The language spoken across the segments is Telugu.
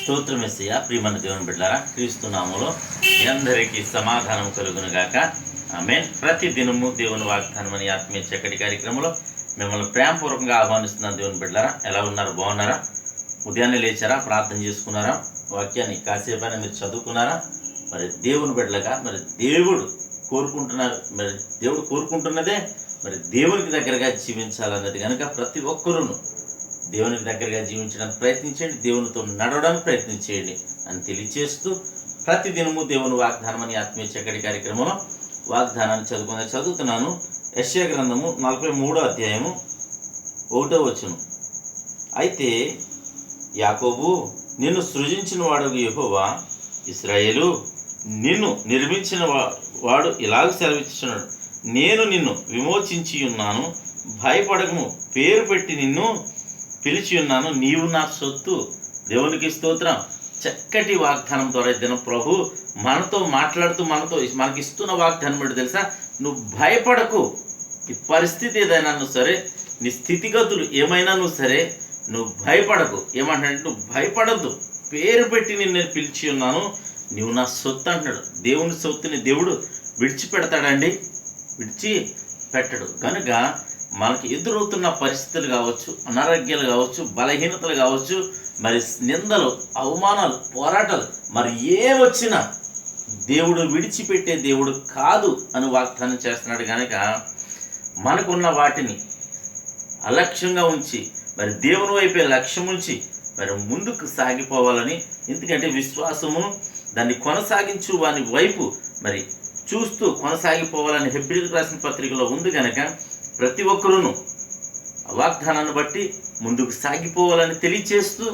స్తోత్రం యేసయ్యా. ప్రియమైన దేవుని బిడ్డలారా, క్రీస్తు నామములో మీ అందరికీ సమాధానం కలుగును గాక. ఆమేన్. ప్రతి దినము దేవుని వాగ్దానం అనే ఆత్మీయ చక్కటి కార్యక్రమంలో మిమ్మల్ని ప్రేమపూర్వకంగా ఆహ్వానిస్తున్నాను. దేవుని బిడ్డలారా, ఎలా ఉన్నారు? బాగున్నారా? ఉదయాన్నే లేచారా? ప్రార్థన చేసుకున్నారా? వాక్యాన్ని కాసేపైనా మీరు చదువుకున్నారా? మరి దేవుని బిడ్డలుగా మరి దేవుడు కోరుకుంటున్నదే మరి దేవునికి దగ్గరగా జీవించాలన్నది కనుక ప్రతి ఒక్కరూను దేవునికి దగ్గరగా జీవించడానికి ప్రయత్నించండి, దేవునితో నడవడానికి ప్రయత్నించేయండి అని తెలియచేస్తూ ప్రతి దినము దేవుని వాగ్దానం అని ఆత్మీయ చక్కటి కార్యక్రమంలో వాగ్దానాన్ని చదువుతున్నాను. యెషయా గ్రంథము 43వ అధ్యాయము 1వ వచనం. అయితే యాకోబు, నిన్ను సృజించిన వాడు యెహోవా, ఇశ్రాయేలు, నిన్ను నిర్మించిన వాడు ఇలాగ సెలవిస్తున్నాడు, నేను నిన్ను విమోచించి ఉన్నాను, భయపడకము, పేరు పెట్టి నిన్ను పిలిచి ఉన్నాను, నీవు నా సొత్తు. దేవునికి స్తోత్రం. చక్కటి వాగ్దానం ద్వారా దినం ప్రభు మనతో మాట్లాడుతూ మనకి ఇస్తున్న వాగ్దానం బట్టి తెలుసా, నువ్వు భయపడకు. ఈ పరిస్థితి ఏదైనా నువ్వు సరే, నీ స్థితిగతులు ఏమైనా నువ్వు సరే, నువ్వు భయపడకు. ఏమంటాడంటే, నువ్వు భయపడద్దు, పేరు పెట్టి నేను పిలిచి ఉన్నాను, నీవు నా సొత్తు అంటున్నాడు. దేవుని సొత్తుని దేవుడు విడిచిపెడతాడండి? విడిచిపెట్టడు. కనుక మనకి ఎదురవుతున్న పరిస్థితులు కావచ్చు, అనారోగ్యాలు కావచ్చు, బలహీనతలు కావచ్చు, మరి నిందలు, అవమానాలు, పోరాటాలు, మరి ఏమొచ్చినా దేవుడు విడిచిపెట్టే దేవుడు కాదు అని వాగ్దానం చేస్తున్నాడు. కనుక మనకున్న వాటిని అలక్ష్యంగా ఉంచి మరి దేవుని వైపే లక్ష్యం ఉంచి మరి ముందుకు సాగిపోవాలని, ఎందుకంటే విశ్వాసము దాన్ని కొనసాగించు వాని వైపు మరి చూస్తూ కొనసాగిపోవాలని హెబ్రీయులకు రాసిన పత్రికలో ఉంది. కనుక ప్రతి ఒక్కరూను వాగ్దానాన్ని బట్టి ముందుకు సాగిపోవాలని తెలియచేస్తూ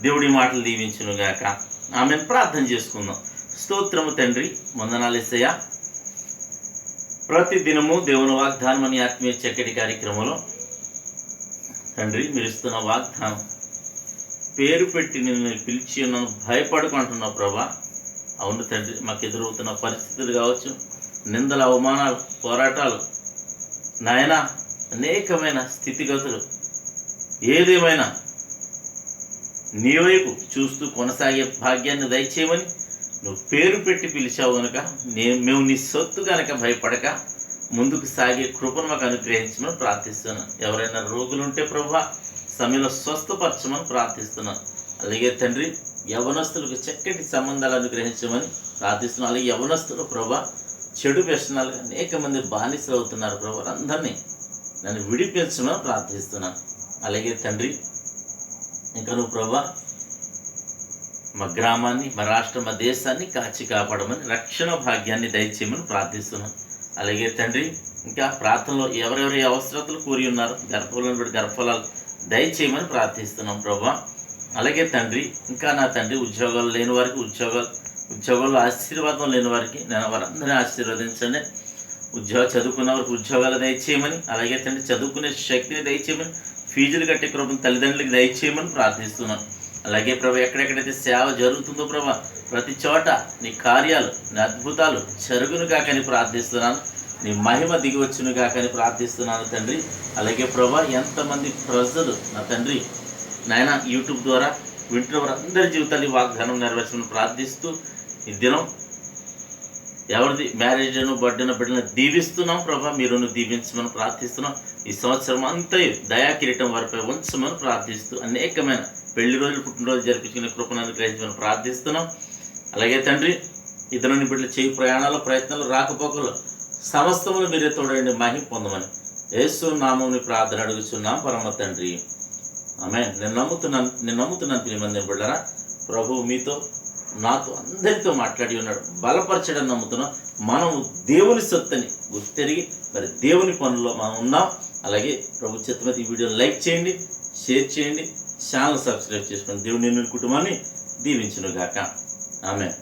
దేవుడి మాటలు దీవించును గాక. ఆమెను ప్రార్థన చేసుకుందాం. స్తోత్రము తండ్రి, వందనాలు యేసయ్యా. ప్రతి దినము దేవుని వాగ్దానం అని ఆత్మీయ చక్కటి కార్యక్రమంలో తండ్రి మీరు ఇస్తున్న వాగ్దానం, పేరు పెట్టి నిన్ను పిలిచి ఉన్నాను, భయపడుకుంటున్నావు ప్రభా. అవును తండ్రి, మాకు ఎదురవుతున్న పరిస్థితులు కావచ్చు, నిందల, అవమానాలు, పోరాటాలు, నాయనా, అనేకమైన స్థితిగతులు, ఏదేమైనా నీ వైపు చూస్తూ కొనసాగే భాగ్యాన్ని దయచేయమని నువ్వు పేరు పెట్టి పిలిచావు కనుక మేము నీ సొత్తు కనుక భయపడక ముందుకు సాగే కృపను మాకు అనుగ్రహించమని ప్రార్థిస్తున్నాను. ఎవరైనా రోగులుంటే ప్రభువా సమయంలో స్వస్థపరచమని ప్రార్థిస్తున్నాను. అలాగే తండ్రి, యవనస్తులకు చక్కటి సంబంధాలు అనుగ్రహించమని ప్రార్థిస్తున్నాను. అలాగే యవనస్తులు ప్రభా చెడు వ్యసనాలుగా అనేక మంది బానిసలు అవుతున్నారు ప్రభు, అందరినీ నన్ను విడిపించమని ప్రార్థిస్తున్నాను. అలాగే తండ్రి, ఇంకా నువ్వు ప్రభా మా గ్రామాన్ని, మా రాష్ట్రం, మా దేశాన్ని కాచి కాపాడమని, రక్షణ భాగ్యాన్ని దయచేయమని ప్రార్థిస్తున్నాను. అలాగే తండ్రి, ఇంకా ప్రార్థనలో ఎవరెవరి అవసరతలు కూరి ఉన్నారు, గర్భఫలం బట్టి గర్భఫలాలు దయచేయమని ప్రార్థిస్తున్నాం ప్రభా. అలాగే తండ్రి, ఇంకా నా తండ్రి, ఉద్యోగాలు లేని వారికి ఉద్యోగాల్లో ఆశీర్వాదం లేని వారికి నేను వారందరినీ ఆశీర్వదించండి. చదువుకున్న వారికి ఉద్యోగాలు దయచేయమని, అలాగే తండ్రి చదువుకునే శక్తిని దయచేయమని, ఫీజులు కట్టే కృపను తల్లిదండ్రులకు దయచేయమని ప్రార్థిస్తున్నాను. అలాగే ప్రభు, ఎక్కడెక్కడైతే సేవ జరుగుతుందో ప్రభా ప్రతి చోట నీ కార్యాలు, నీ అద్భుతాలు జరుగును కాకని ప్రార్థిస్తున్నాను. నీ మహిమ దిగి వచ్చును కాకని ప్రార్థిస్తున్నాను తండ్రి. అలాగే ప్రభా, ఎంతమంది ప్రజలు నా తండ్రి నాయన యూట్యూబ్ ద్వారా వింటున్న వారందరి జీవితాన్ని వాగ్దానం నెరవేర్చమని ప్రార్థిస్తూ ఈ దినం ఎవరిది మ్యారేజ్ బర్త్డేను బిడ్డలను దీవిస్తున్నాం ప్రభా, మీరును దీవించమని ప్రార్థిస్తున్నాం. ఈ సంవత్సరం అంతా దయా కిరీటం వారిపై ఉంచమని ప్రార్థిస్తూ అనేకమైన పెళ్లి రోజులు, పుట్టినరోజు జరిపించుకునే కృపను అనుగ్రహించమని ప్రార్థిస్తున్నాం. అలాగే తండ్రి, ఇతరుని బిడ్డలు చేయి ప్రయత్నాలు, రాకపోకలు సమస్తములు మీరే తోడండి, మహిమ పొందమని యేసు నామముని ప్రార్థన అడుగుచున్నాం పరమ తండ్రి. ఆమేన్. నేను నమ్ముతున్నాను ప్రియమైన బిడ్డలారా, ప్రభువు మీతో, నాతో, అందరితో మాట్లాడి ఉన్నాడు, బలపరచడం నమ్ముతున్నాం. మనం దేవుని సొత్తని గుర్తెరిగి మరి దేవుని పనుల్లో మనం ఉన్నాం. అలాగే ప్రభు చిత్తమైతే ఈ వీడియోని లైక్ చేయండి, షేర్ చేయండి, ఛానల్ సబ్స్క్రైబ్ చేసుకోండి. దేవుని కుటుంబాన్ని దీవించును గాక. ఆమేన్.